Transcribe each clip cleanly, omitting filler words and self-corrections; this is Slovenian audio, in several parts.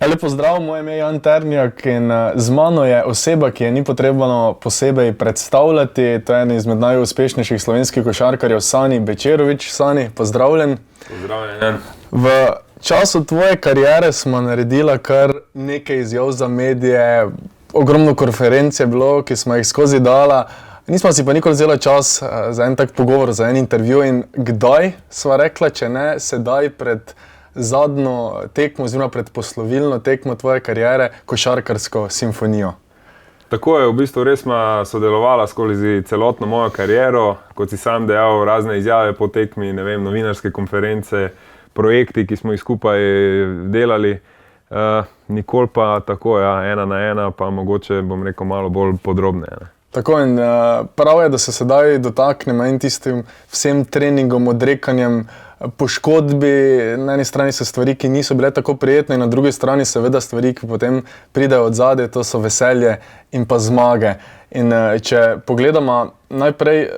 Lepo zdrav, moje ime je Jan Ternjak in z mano je oseba, ki je ni potrebno posebej predstavljati. To je eden izmed najuspešnejših slovenskih košarkarjev, Sani Bečirović. Sani, pozdravljen. Pozdravljen, Jan. V času tvoje kariere smo naredili kar nekaj izjav za medije, ogromno konferenc je bilo, ki smo jih skozi dala. Nismo si pa nikoli vzeli čas za en tak pogovor, za en intervju in kdaj sva rekla, če ne sedaj pred zadnjo tekmo oziroma pred poslovilno tekmo tvoje kariere, košarkarsko simfonijo. Tako je, v bistvu res sva sodelovala skozi celotno mojo kariero, kot si sam dejal, razne izjave po tekmi, ne vem, novinarske konference, projekti, ki smo jih skupaj delali. Nikoli pa tako, ja, 1-1, pa mogoče bom rekel malo bolj podrobneje. Tako in prav je, da se sedaj dotaknemo in tistim vsem treningom, odrekanjem, poškodbi. Na eni strani so stvari, ki niso bile tako prijetne, in na drugi strani seveda stvari, ki potem pridejo od zadaj, to so veselje in pa zmage. In če pogledamo najprej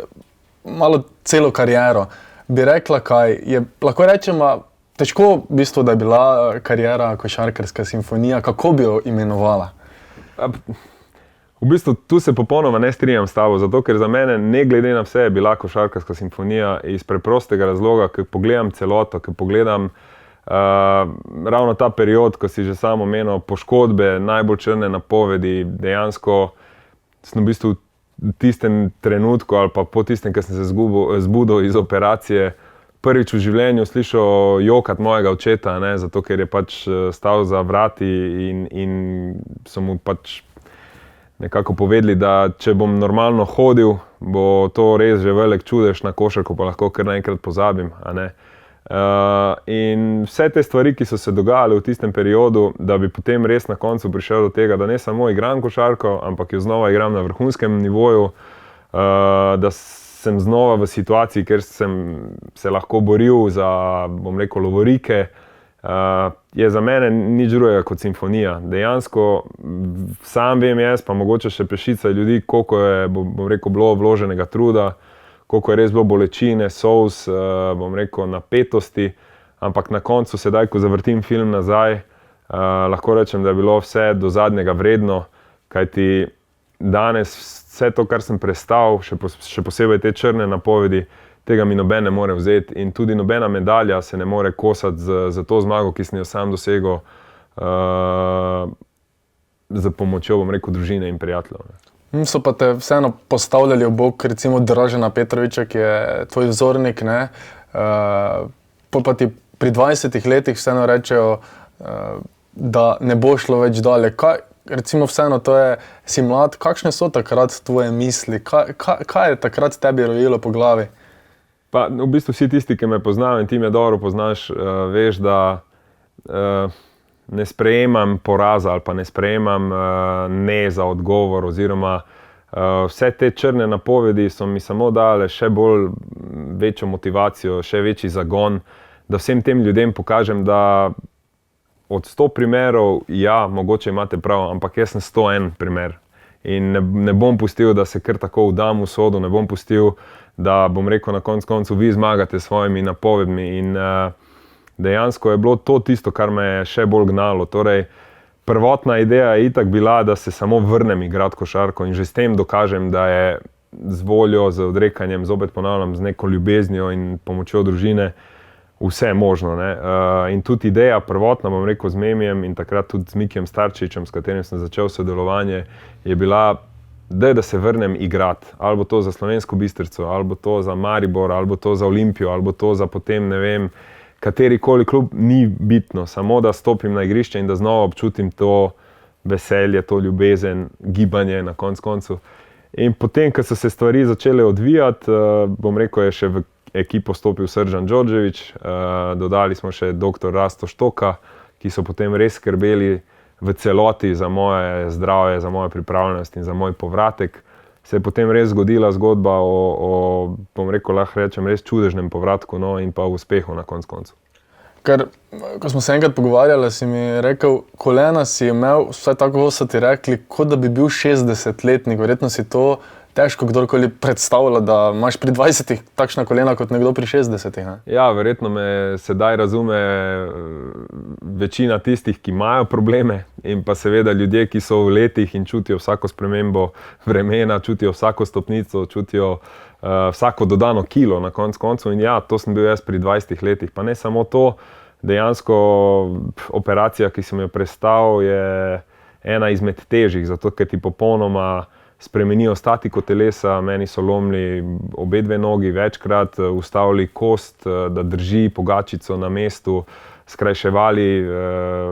malo celo kariero, bi rekla, kaj je, lahko rečemo, težko v bistvu, da je bila kariera košarkarska simfonija, kako bi jo imenovala? V bistvu tu se popolnoma ne strinjam s tabo, zato ker za mene ne glede na vse je bila košarkarska simfonija iz preprostega razloga, ker pogledam celoto, ker pogledam ravno ta period, ko si že sam omenil, poškodbe, najbolj črne napovedi, dejansko sem v bistvu v tistem trenutku ali pa po tistem, ko sem se zbudil iz operacije, prvič v življenju slišal jokat mojega očeta, ne, zato ker je pač stal za vrati in so mu pač nekako povedali, da če bom normalno hodil, bo to res že velik čudež, na košarko pa lahko kar naenkrat pozabim. A ne? In vse te stvari, ki so se dogajale v tistem periodu, da bi potem res na koncu prišel do tega, da ne samo igram košarko, ampak jo znova igram na vrhunskem nivoju, da sem znova v situaciji, kjer sem se lahko boril za, bom rekel, lovorike, je za mene nič drugega kot simfonija. Dejansko sam vem jaz, pa mogoče še pešica ljudi, koliko je, bom rekel, bilo vloženega truda, koliko je res bilo bolečine, solz, bom rekel, napetosti, ampak na koncu sedaj, ko zavrtim film nazaj, lahko rečem, da je bilo vse do zadnjega vredno, kajti danes vse to, kar sem prestal, še posebej te črne napovedi, tega mi noben ne more vzeti in tudi nobena medalja se ne more kosati za to zmago, ki sem jo sam dosegel z pomočjo, bom rekel, družine in prijateljev. So pa te vseeno postavljali v bok, recimo Dražena Petrovića, ki je tvoj vzornik, ne? Pa ti pri 20 letih vseeno rečejo, da ne bo šlo več dalje. Recimo vseeno, si mlad, kakšne so takrat tvoje misli? Kaj je takrat tebi rojilo po glavi? Pa v bistvu vsi tisti, ki me poznajo in ti me dobro poznaš, veš, da ne sprejemam poraza ali pa ne sprejemam ne za odgovor oziroma vse te črne napovedi so mi samo dale še bolj večjo motivacijo, še večji zagon, da vsem tem ljudem pokažem, da od 100 primerov, ja, mogoče imate prav, ampak jaz sem 101 primer in ne bom pustil, da se kar tako vdam v sodo, ne bom pustil, da bom rekel na koncu vi zmagate s svojimi napovedmi in dejansko je bilo to tisto, kar me je še bolj gnalo. Torej, prvotna ideja je itak bila, da se samo vrnem igrati košarko in že s tem dokažem, da je z voljo, z odrekanjem, zopet ponavljam, z neko ljubeznijo in pomočjo družine vse možno. Ne? In tudi ideja prvotna, bom rekel, z Memijem in takrat tudi z Mikijem Starčičem, s katerim sem začel sodelovanje, je bila, da se vrnem igrati, ali bo to za Slovensko Bistrico, ali bo to za Maribor, ali bo to za Olimpijo, ali bo to za potem, ne vem, katerikoli klub, ni bitno, samo da stopim na igrišče in da znova občutim to veselje, to ljubezen, gibanje na koncu. In potem, ko so se stvari začele odvijati, bom rekel, je še v ekipo stopil Srdjan Đorđević, dodali smo še dr. Rasto Štoka, ki so potem res skrbeli v celoti za moje zdravje, za mojo pripravljenost in za moj povratek. Se je potem res zgodila zgodba o bom rekel, lahko rečem, res čudežnem povratku, no, in pa uspehu na koncu. Ker, ko smo se enkrat pogovarjali, si mi rekel, kolena si imel, vsaj tako so ti rekli, kot da bi bil 60-letnik. Verjetno si to težko kdorkoli predstavlja, da imaš pri 20 takšna kolena kot nekdo pri 60. Ne? Ja, verjetno me sedaj razume večina tistih, ki imajo probleme, in pa seveda ljudje, ki so v letih in čutijo vsako spremembo vremena, čutijo vsako stopnico, čutijo vsako dodano kilo na koncu. In ja, to sem bil jaz pri 20 letih. Pa ne samo to, dejansko operacija, ki sem jo prestal, je ena izmed težjih, zato ker ti popolnoma spremenijo statiko telesa. Meni so lomili obe dve nogi večkrat, ustavili kost, da drži pogačico na mestu, skrajševali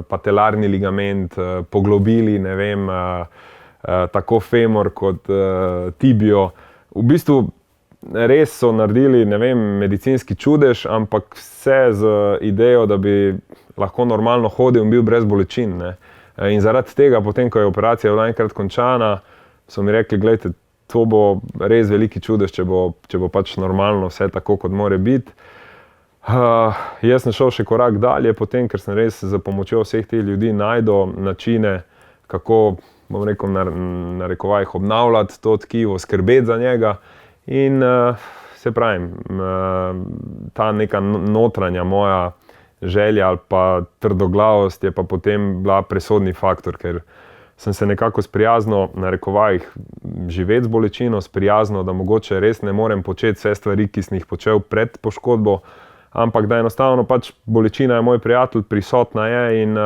patelarni ligament, poglobili, ne vem, tako femor kot tibio. V bistvu res so naredili, ne vem, medicinski čudež, ampak vse z idejo, da bi lahko normalno hodil in bil brez bolečin, ne. In zaradi tega, potem ko je operacija bila enkrat končana, so mi rekli, gledajte, to bo res veliki čudež, če bo pač normalno vse tako, kot mora biti. Jaz sem šel še korak dalje, potem, ker sem res za pomočjo vseh teh ljudi najdel načine, kako, bom rekel, narekovajih obnavljati to tkivo, skrbeti za njega. In se pravim, ta neka notranja moja želja ali pa trdoglavost je pa potem bila presodni faktor, ker sem se nekako sprijaznil, narekovajih, živeti z bolečino, sprijaznil, da mogoče res ne morem početi vse stvari, ki sem jih počel pred poškodbo, ampak da enostavno pač bolečina je moj prijatelj, prisotna je in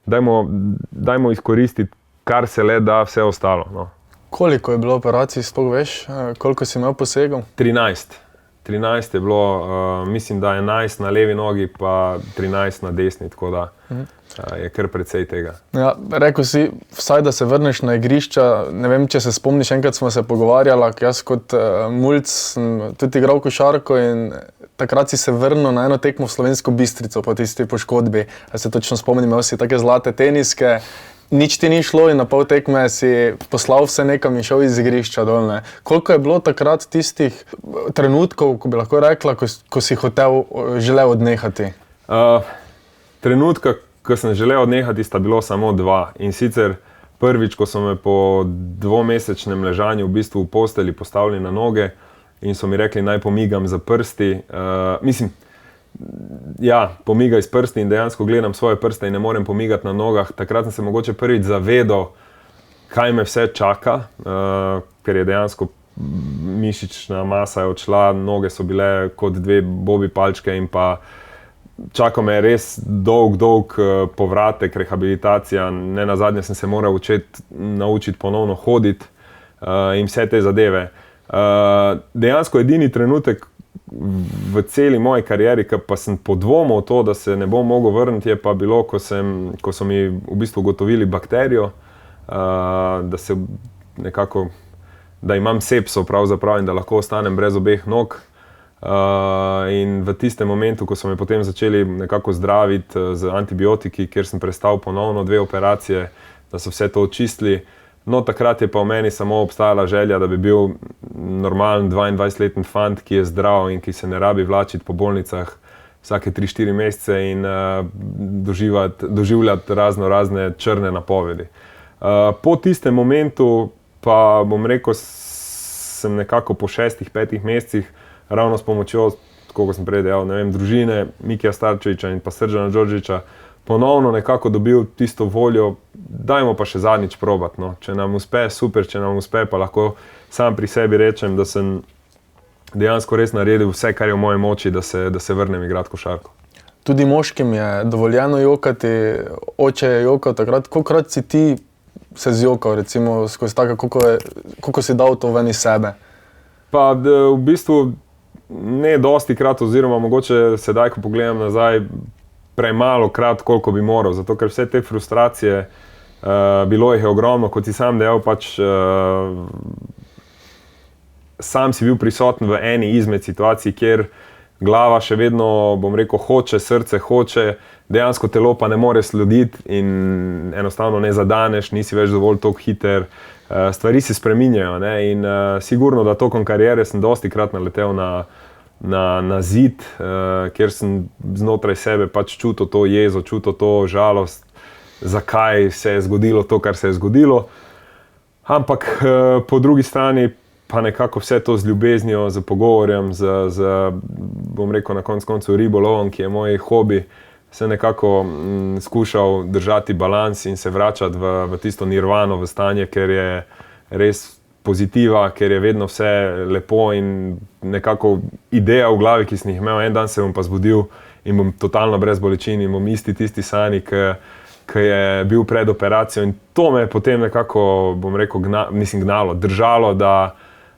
dajmo izkoristiti, kar se le da, vse ostalo, no. Koliko je bilo operacij, sploh veš, koliko si imel posegov? 13 je bilo, mislim, da 11 na levi nogi, pa 13 na desni, tako da je kar precej tega. Ja, rekel si, vsaj da se vrneš na igrišča, ne vem, če se spomniš, enkrat smo se pogovarjali, jaz kot mulc sem tudi igral košarko in takrat si se vrnil na eno tekmo v Slovensko Bistrico po tisti poškodbi. Jaz se točno spomnim, imel si take zlate teniske, nič ti ni šlo in na pol tekme si poslal vse nekam in šel iz igrišča dol, ne. Koliko je bilo takrat tistih trenutkov, ko bi lahko rekla, ko si želel odnehati? Trenutka, ko sem želel odnehati, sta bilo samo dva. In sicer prvič, ko so me po dvomesečnem ležanju v bistvu v posteli postavili na noge in so mi rekli, naj pomigam za prsti. Pomigaj s prsti in dejansko gledam svoje prste in ne morem pomigati na nogah. Takrat sem se mogoče prvič zavedal, kaj me vse čaka, ker je dejansko mišična masa je odšla, noge so bile kot dve bobi palčke in pa čakal me je res dolg povratek, rehabilitacija. Nenazadnje sem se moral naučiti ponovno hoditi in vse te zadeve. Dejansko edini trenutek v celi moji karieri, ki pa sem podvomil to, da se ne bom mogel vrniti, je pa bilo, ko so mi v bistvu ugotovili bakterijo, da imam sepso pravzaprav in da lahko ostanem brez obeh nog. In v tistem momentu, ko so me potem začeli nekako zdraviti z antibiotiki, kjer sem prestal ponovno 2 operacije, da so vse to očistili. No, takrat je pa v meni samo obstajala želja, da bi bil normalen 22-letni fant, ki je zdrav in ki se ne rabi vlačiti po bolnicah vsake 3-4 mesece in doživljati razne črne napovedi. Po tistem momentu pa, bom rekel, sem nekako po 6-5 mesecih ravno s pomočjo, tako kot sem prej dejal, ne vem, družine Mikija Starčevića in pa Srdžana Đorđevića ponovno nekako dobil tisto voljo, dajmo pa še zadnjič probati, no. Če nam uspe, super, če nam uspe, pa lahko sam pri sebi rečem, da sem dejansko res naredil vse, kar je v moji moči, da se vrnem igrati košarko. Tudi moškim je dovoljeno jokati, oče je jokal takrat. Kolikokrat si ti se zjokal, recimo, skozi tako, koliko si dal to ven iz sebe? Pa v bistvu ne dostikrat, oziroma mogoče sedaj, ko pogledam nazaj, premalo krat, koliko bi moral, zato ker vse te frustracije, bilo jih je ogromno, kot si sam dejal, pač sam si bil prisoten v eni izmed situacij, kjer glava še vedno, bom rekel, hoče, srce hoče, dejansko telo pa ne more slediti in enostavno ne zadaneš, nisi več dovolj toliko hiter, stvari se spreminjajo, ne, in sigurno, da tokom kariere sem dostikrat naletel na zid, kjer sem znotraj sebe pač čutil to jezo, čutil to žalost, zakaj se je zgodilo to, kar se je zgodilo. Ampak po drugi strani pa nekako vse to z ljubeznijo, z pogovorjem, bom rekel na koncu ribolovom, ki je moj hobi, se nekako skušal držati balans in se vračati v tisto nirvano, v stanje, ker je res pozitiva, ker je vedno vse lepo in nekako ideja v glavi, ki sem jih imel, en dan se bom pa zbudil in bom totalno brez bolečin in bom tisti Sani, ki je bil pred operacijo, in to me je potem nekako, bom rekel, gnalo, držalo, da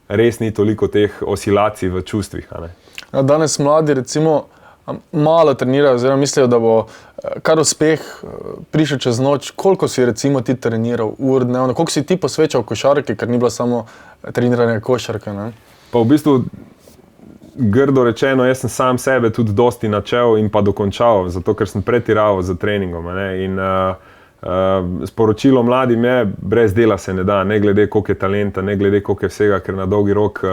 res ni toliko teh oscilacij v čustvih. Ja, danes mladi recimo malo trenirajo, oziroma mislijo, da bo kar uspeh prišel čez noč. Koliko si recimo ti treniral ur dnevno, koliko si ti posvečal košarki, ker ni bilo samo treniranje košarke? Ne? Pa v bistvu, grdo rečeno, jaz sem sam sebe tudi dosti načel in pa dokončal, zato ker sem pretiraval za treningom. In sporočilo mladim je, brez dela se ne da, ne glede koliko je talenta, ne glede koliko je vsega, ker na dolgi rok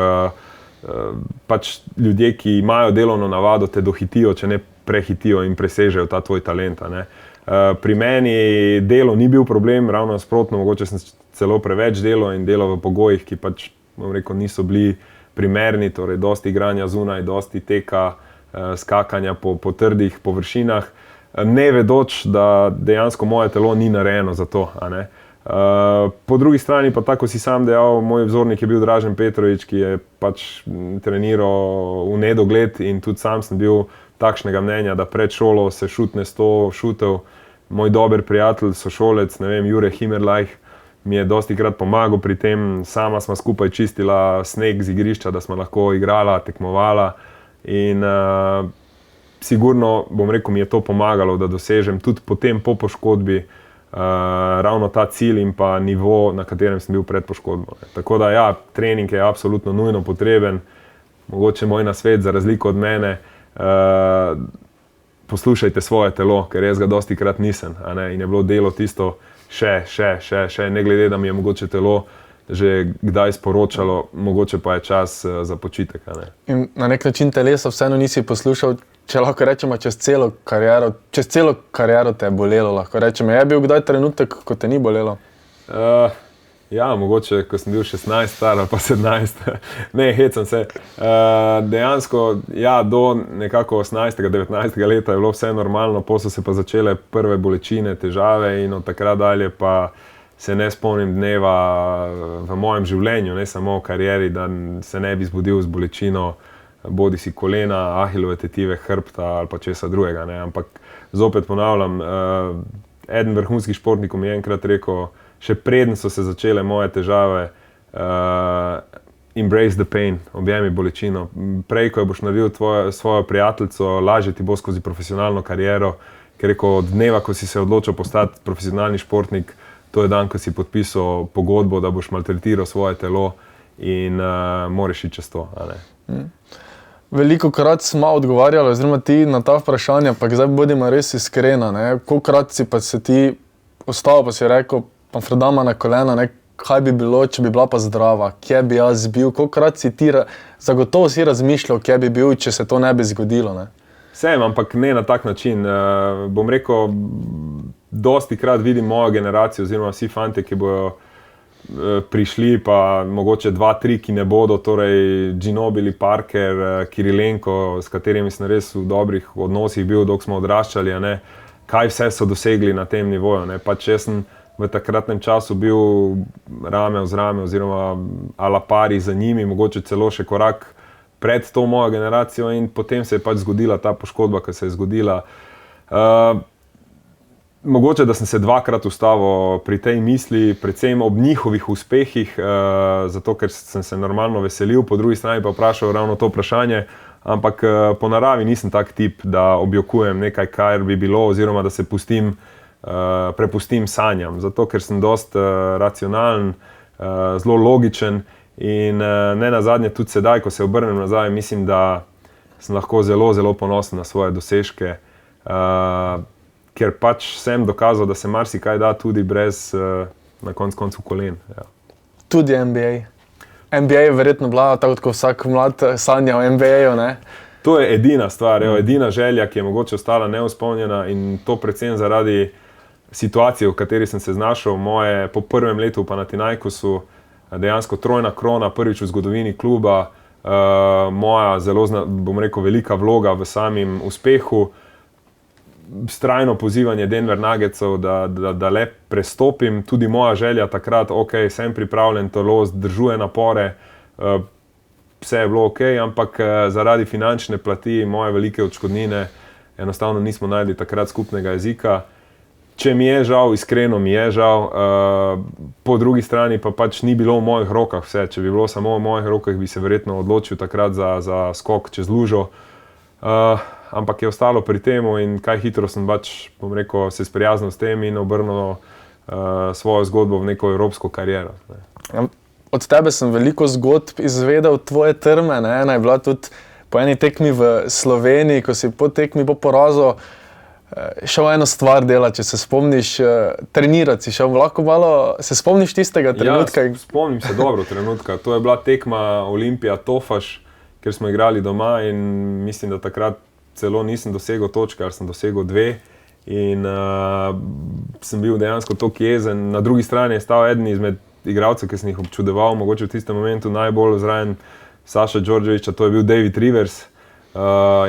pač ljudje, ki imajo delovno navado, te dohitijo, če ne prehitijo in presežejo ta tvoj talent. Pri meni delo ni bil problem, ravno nasprotno, mogoče sem celo preveč delal in delal v pogojih, ki pač, bom rekel, niso bili primerni, torej dosti igranja zunaj, dosti teka, skakanja po trdih površinah, ne vedoč, da dejansko moje telo ni narejeno za to. Po drugi strani pa tako si sam dejal, moj vzornik je bil Dražen Petrović, ki je pač treniral v nedogled in tudi sam sem bil takšnega mnenja, da pred šolo se šutne 100 šutev. Moj dober prijatelj, sošolec, Jure Himerlajh, mi je dostikrat pomagal pri tem, sama sva skupaj čistila sneg z igrišča, da smo lahko igrala, tekmovala in sigurno, bom rekel, mi je to pomagalo, da dosežem tudi potem po poškodbi ravno ta cilj in pa nivo, na katerem sem bil pred poškodbo. Tako da ja, trening je absolutno nujno potreben. Mogoče moj nasvet za razliko od mene, poslušajte svoje telo, ker jaz ga dostikrat nisem. In je bilo delo tisto še, ne glede, da mi je mogoče telo že kdaj sporočalo, mogoče pa je čas za počitek. In na nek način telesa vseeno nisi poslušal, če lahko rečemo, čez celo kariero te je bolelo, lahko rečemo. Je bil kdaj trenutek, ko te ni bolelo? Ja, mogoče, ko sem bil 16 star ali pa 17. Ne, hecam se. Dejansko, ja, do nekako 18. 19. leta je bilo vse normalno, potem so se pa začele prve bolečine, težave in od takrat dalje pa se ne spomnim dneva v mojem življenju, ne samo v karieri, da se ne bi zbudil z bolečino, bodi si kolena, ahilove tetive, hrbta ali pa česa drugega. Ampak zopet ponavljam, eden vrhunskih športnikov mi je enkrat rekel, še preden so se začele moje težave, embrace the pain, objemi bolečino. Prej, ko boš naredil svojo prijateljico, lažje ti bo skozi profesionalno kariero, ker rekel, od dneva, ko si se odločil postati profesionalni športnik, to je dan, ko si podpisal pogodbo, da boš maltretiral svoje telo in moraš iti čez to. Veliko krat smo odgovarjali, oziroma ti na ta vprašanja, pa zdaj bodimo res iskrena. Kolikokrat si pa se ti ostal, pa si rekel, pa Fredama na kolena, kaj bi bilo, če bi bila pa zdrava, kje bi jaz bil, kolikokrat si ti, zagotovo si razmišljal, kje bi bil, če se to ne bi zgodilo. Sem, ampak ne na tak način. Bom rekel, dosti krat vidim mojo generacijo, oziroma vsi fante, ki bojo prišli, pa mogoče 2-3, ki ne bodo, torej Ginobili, Parker, Kirilenko, s katerimi sem res v dobrih odnosih bil, dok smo odraščali, kaj vse so dosegli na tem nivoju. Pač jaz sem v takratnem času bil rame z rame, oziroma a la pari za njimi, mogoče celo še korak pred to mojo generacijo, in potem se je pač zgodila ta poškodba, ki se je zgodila. Mogoče, da sem se 2-krat ustavil pri tej misli, predvsem ob njihovih uspehih, zato ker sem se normalno veselil, po drugi strani pa vprašal ravno to vprašanje, ampak po naravi nisem tak tip, da objokujem nekaj, kar bi bilo, oziroma da se prepustim sanjam, zato ker sem dosti racionalen, zelo logičen in ne nazadnje tudi sedaj, ko se obrnem nazaj, mislim, da sem lahko zelo, zelo ponosen na svoje dosežke, ker pač sem dokazal, da se marsikaj da tudi brez na koncu kolen. Ja. Tudi NBA. NBA je verjetno bila, tako kot vsak mlad sanja o NBA-ju, ne? To je edina stvar, edina želja, ki je mogoče ostala neizpolnjena, in to predvsem zaradi situacije, v kateri sem se znašel. Moje po prvem letu v Panathinaikosu dejansko trojna krona, prvič v zgodovini kluba, moja zelo, bom rekel, velika vloga v samem uspehu, vztrajno pozivanje Denver Nuggetsov, da le prestopim, tudi moja želja takrat, ok, sem pripravljen, telo zdržuje napore, vse je bilo ok, ampak zaradi finančne plati, moje velike odškodnine, enostavno nismo našli takrat skupnega jezika. Če mi je žal, iskreno mi je žal, po drugi strani pa pač ni bilo v mojih rokah vse. Če bi bilo samo v mojih rokah, bi se verjetno odločil takrat za skok čez lužo. Ampak je ostalo pri tem in kaj hitro sem pač, bom rekel, se sprijaznil s tem in obrnil svojo zgodbo v neko evropsko kariero. Od tebe sem veliko zgodb izvedel, tvoje trme, ne? Ena je bila tudi po eni tekmi v Sloveniji, ko si po tekmi po porazu šel eno stvar delati, če se spomniš, trenirati si šel, lahko malo se spomniš tistega trenutka? Ja, spomnim se dobro trenutka. To je bila tekma Olimpija-Tofaš, ker smo igrali doma in mislim, da takrat celo nisem dosegel točke, ali sem dosegel 2 in sem bil dejansko toliko jezen. Na drugi strani je stal eden izmed igralcev, ki sem jih občudoval, mogoče v tistem momentu najbolj zraven Saša Đorđevića, to je bil David Rivers.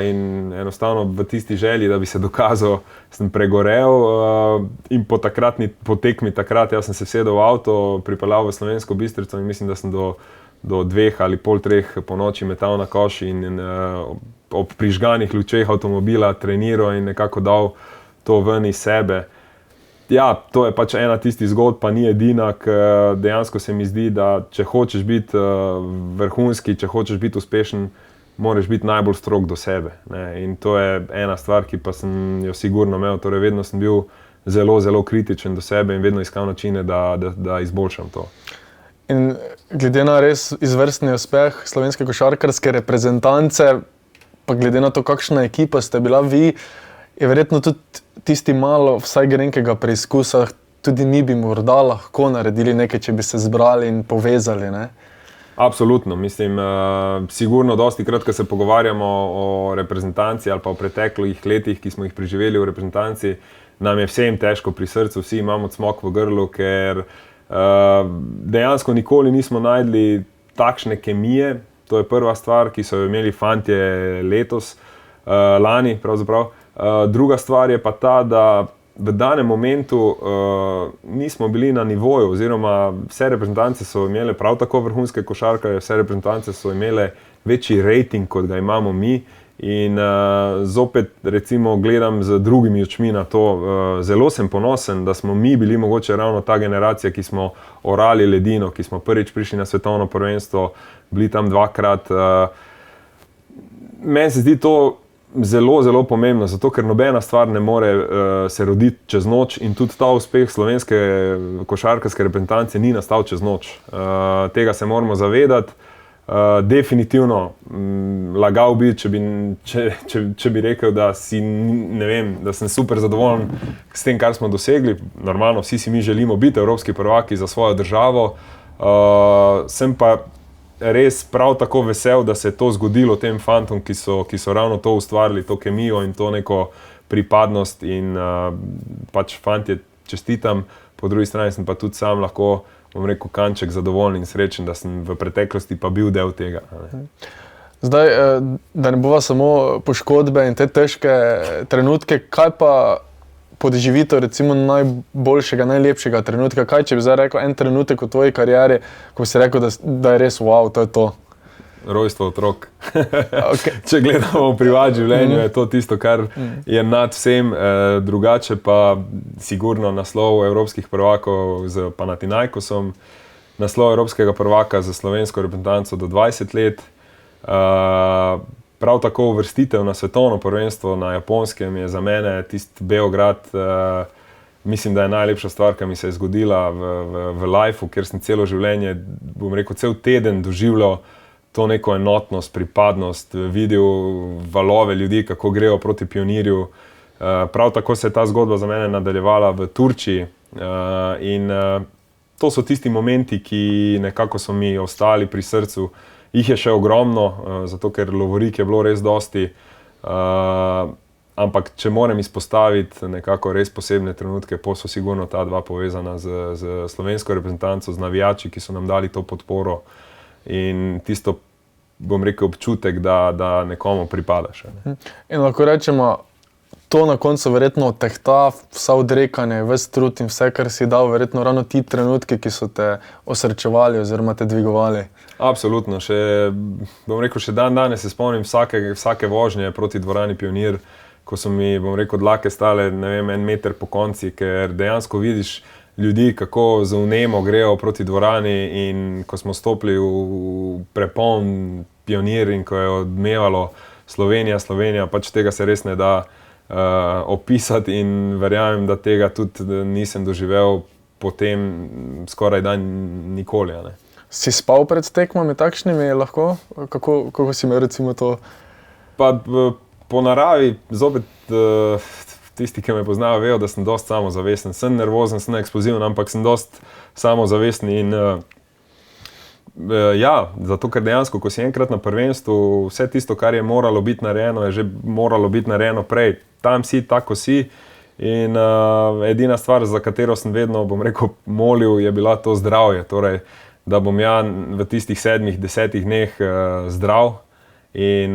In enostavno v tisti želji, da bi se dokazal, sem pregorel in po tekmi takrat jaz sem se sedel v avto, pripeljal v Slovensko Bistrico in mislim, da sem do 2 ali pol 3 po noči metal na koš in ob prižganih lučeh avtomobila treniral in nekako dal to ven iz sebe. Ja, to je pač ena tistih zgodb, pa ni edina, dejansko se mi zdi, da če hočeš biti vrhunski, če hočeš biti uspešen, moraš biti najbolj strog do sebe. Ne? In to je ena stvar, ki pa sem jo sigurno imel, torej vedno sem bil zelo, zelo kritičen do sebe in vedno iskal načine, da izboljšam to. In glede na res izvrstni uspeh slovenske košarkarske reprezentance, pa glede na to, kakšna ekipa ste bila vi, je verjetno tudi tisti malo vsaj grenkega preizkusa, tudi mi bi morda lahko naredili nekaj, če bi se zbrali in povezali, ne? Absolutno, mislim, sigurno dosti krat, ko se pogovarjamo o reprezentanci ali pa o preteklih letih, ki smo jih preživeli v reprezentanci, nam je vsem težko pri srcu, vsi imamo cmok v grlu, ker dejansko nikoli nismo našli takšne kemije. To je prva stvar, ki so jo imeli fantje letos, lani pravzaprav. Druga stvar je pa ta, da v danem momentu nismo bili na nivoju, oziroma vse reprezentance so imele prav tako vrhunske košarkarje, vse reprezentance so imele večji rating, kot ga imamo mi. In zopet recimo gledam z drugimi očmi na to. Zelo sem ponosen, da smo mi bili mogoče ravno ta generacija, ki smo orali ledino, ki smo prvič prišli na svetovno prvenstvo, bili tam 2-krat. Meni se zdi to zelo, zelo pomembno, zato ker nobena stvar ne more se roditi čez noč in tudi ta uspeh slovenske košarkarske reprezentance ni nastal čez noč. Tega se moramo zavedati. Definitivno lagal bi, če bi rekel, da da sem super zadovoljen s tem, kar smo dosegli. Normalno, vsi si mi želimo biti evropski prvaki za svojo državo. Sem pa res prav tako vesel, da se je to zgodilo tem fantom, ki so ravno to ustvarili, to kemijo in to neko pripadnost in pač fantje čestitam. Po drugi strani sem pa tudi sam lahko, bom rekel, kanček zadovoljen in srečen, da sem v preteklosti pa bil del tega. Zdaj, da ne bova samo poškodbe in te težke trenutke, kaj pa podživitev recimo najboljšega, najlepšega trenutka? Kaj, če bi zdaj rekel en trenutek v tvoji karieri, ko si rekel, da je res wow, to je to? Rojstvo otrok. Okay. Če gledamo v privat življenju, je to tisto, kar je nad vsem. Drugače pa sigurno naslov evropskih prvakov z Panathinaikosom, naslov evropskega prvaka za slovensko reprezentanco do 20 let. Prav tako uvrstitev na svetovno prvenstvo na Japonskem je za mene tisti Beograd. Mislim, da je najlepša stvar, ki mi se je zgodila v lifeu, ker sem celo življenje, bom rekel, cel teden doživljal to neko enotnost, pripadnost, videl valove ljudi, kako grejo proti Pionirju. Prav tako se je ta zgodba za mene nadaljevala v Turčiji in to so tisti momenti, ki nekako so mi ostali pri srcu. Jih je še ogromno, zato ker lovorik je bilo res dosti. Ampak če moram izpostaviti nekako res posebne trenutke, so sigurno ta dva povezana z slovensko reprezentanco, z navijači, ki so nam dali to podporo in tisto, bom rekel, občutek, da nekomu pripadaš. Ne. In lahko rečemo, to na koncu verjetno odtehta vsa odrekanje, ves trud in vse, kar si dal, verjetno ravno ti trenutki, ki so te osrečevali oziroma te dvigovali. Absolutno. Bom rekel, še danes se spomnim vsake vožnje proti dvorani Pionir, ko so mi, bom rekel, dlake stale, ne vem, 1 meter po konci, ker dejansko vidiš ljudi, kako z vnemo grejo proti dvorani in ko smo stopili v prepoln Pionir in ko je odmevalo Slovenija, pač tega se res ne da opisati in verjamem, da tega tudi nisem doživel potem skoraj dan nikoli. Ne. Si spal pred tekmami takšnimi lahko? Kako si imel recimo to? Pa po naravi, zopet tisti, ki me poznajo, vejo, da sem dosti samozavesten. Sem nervozen, sem eksploziven, ampak sem dosti samozavesten in zato ker dejansko, ko si enkrat na prvenstvu, vse tisto, kar je moralo biti narejeno, je že moralo biti narejeno prej. Tam si, tako si. In edina stvar, za katero sem vedno, bom rekel, molil, je bila to zdravje. Torej, da bom ja v tistih 7-10 dneh zdrav. In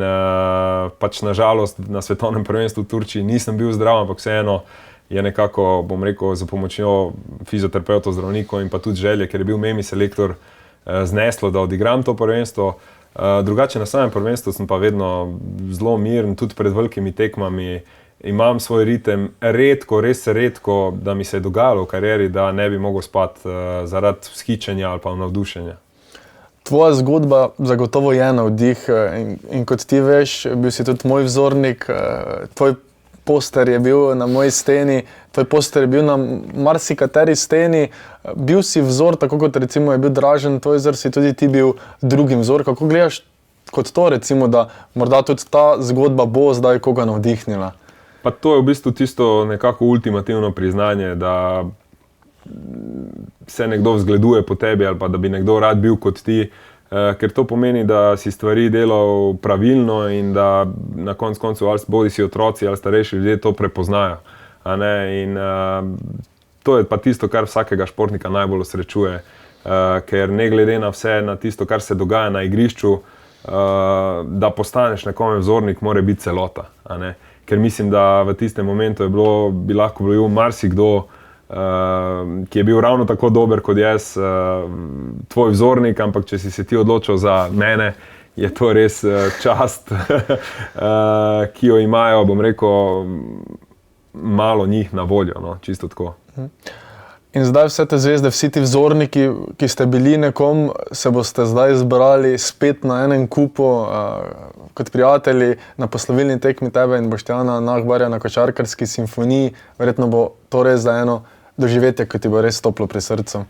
pač nažalost na svetovnem prvenstvu v Turčiji nisem bil zdrav, ampak vseeno je nekako, bom rekel, za pomočjo fizioterapeutov, zdravnikov in pa tudi želje, ker je bil memi selektor, zneslo, da odigram to prvenstvo. Drugače na samem prvenstvu sem pa vedno zelo miren, tudi pred velikimi tekmami. Imam svoj ritem, res redko, da mi se je dogajalo v karieri, da ne bi mogel spati zaradi vzhičenja ali pa navdušenja. Tvoja zgodba zagotovo je navdih in kot ti veš, bil si tudi moj vzornik, tvoj poster je bil na moji steni, tvoj poster je bil na marsikateri steni, bil si vzor, tako kot recimo je bil Dražen, tvoj vzor, si tudi ti bil drugi vzor. Kako gledaš kot to recimo, da morda tudi ta zgodba bo zdaj koga navdihnila? Pa to je v bistvu tisto nekako ultimativno priznanje, da se nekdo vzgleduje po tebi ali pa da bi nekdo rad bil kot ti, ker to pomeni, da si stvari delal pravilno in da na koncu ali bodi si otroci ali starejši ljudje to prepoznajo. A ne? In to je pa tisto, kar vsakega športnika najbolj osrečuje, ker ne glede na vse, na tisto, kar se dogaja na igrišču, da postaneš nekome vzornik, mora biti celota. A ne? Ker mislim, da v tistem momentu bi lahko bil marsikdo, ki je bil ravno tako dober kot jaz, tvoj vzornik, ampak če si se ti odločil za mene, je to res čast, ki jo imajo, bom rekel, malo njih na voljo, no, čisto tako. In zdaj vse te zvezde, vsi ti vzorniki, ki ste bili nekom, se boste zdaj zbrali spet na enem kupu kot prijatelji na poslovilni tekmi tebe in Boštjana Nahbarja na košarkarski simfoniji. Verjetno bo to res za eno doživetje, ki ti bo res toplo pri srcu.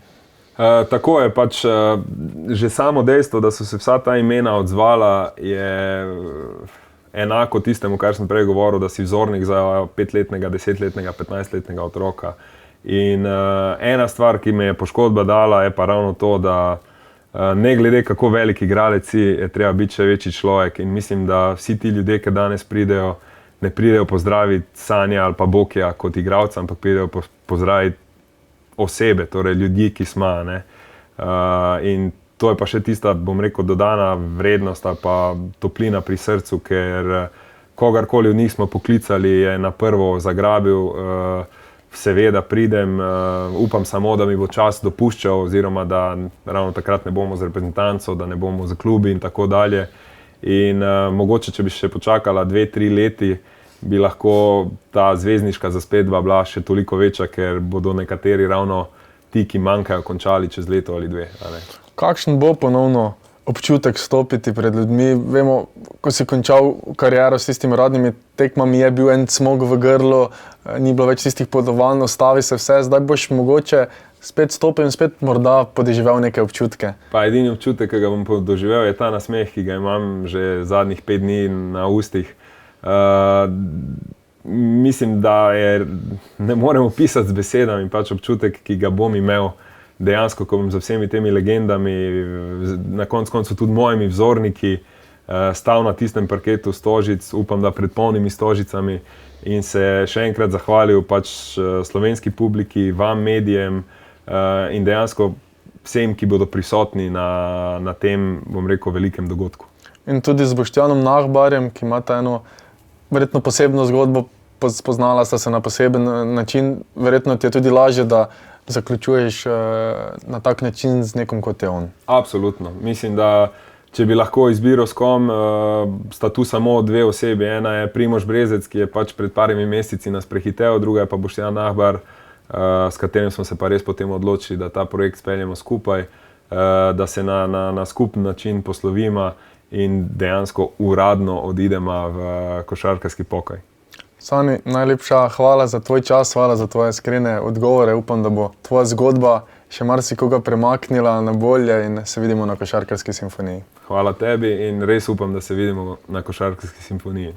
Tako je, pač že samo dejstvo, da so se vsa ta imena odzvala, je enako tistemu, kar sem prej govoril, da si vzornik za 5-letnega, 10-letnega, 15-letnega otroka. In ena stvar, ki me je poškodba dala, je pa ravno to, da ne glede kako velik igralec si, je treba biti še večji človek. In mislim, da vsi ti ljudje, ki danes pridejo, ne pridejo pozdraviti Sanja ali pa Bokija kot igralca, ampak pridejo pozdraviti osebe, torej ljudi, ki smo. In to je pa še tista, bom rekel, dodana vrednost ali pa toplina pri srcu, ker kogarkoli od njih smo poklicali, je na prvo zagrabil. Seveda pridem, upam samo, da mi bo čas dopuščal, oziroma da ravno takrat ne bomo z reprezentanco, da ne bomo za klubi in tako dalje. In mogoče, če bi še počakala 2-3 leti, bi lahko ta zvezdniška zasedba bila še toliko večja, ker bodo nekateri ravno ti, ki manjkajo, končali čez leto ali 2. Kakšen bo ponovno občutek stopiti pred ljudmi? Vemo, ko si končal kariero s tistimi radnimi tekmami, je bil en cmok v grlu, ni bilo več tistih potovanj, stavi se vse, zdaj boš mogoče spet stopil in spet morda podoživel neke občutke. Pa edini občutek, ki ga bom podoživel, je ta nasmeh, ki ga imam že zadnjih 5 dni na ustih. Mislim, da ne morem opisati z besedami, pač občutek, ki ga bom imel dejansko, ko bom za vsemi temi legendami, na koncu tudi mojimi vzorniki, stal na tistem parketu Stožic, upam, da pred polnimi Stožicami in se še enkrat zahvalil pač slovenski publiki, vam, medijem in dejansko vsem, ki bodo prisotni na tem, bom rekel, velikem dogodku. In tudi z Boštjanom Nahbarjem, ki imata eno verjetno posebno zgodbo, spoznala sta se na poseben način, verjetno ti je tudi lažje, da zaključuješ na tak način z nekom, kot je on. Absolutno. Mislim, da če bi lahko izbiral s kom, sta tu samo dve osebi. Ena je Primož Brezec, ki je pač pred parimi meseci nas prehitel, druga je pa Boštjan Nahbar, s katerim smo se pa res potem odločili, da ta projekt speljemo skupaj, da se na skupen način poslovimo in dejansko uradno odidemo v košarkarski pokoj. Sani, najlepša hvala za tvoj čas, hvala za tvoje iskrene odgovore. Upam, da bo tvoja zgodba še marsikoga premaknila na bolje in se vidimo na Košarkarski simfoniji. Hvala tebi in res upam, da se vidimo na Košarkarski simfoniji.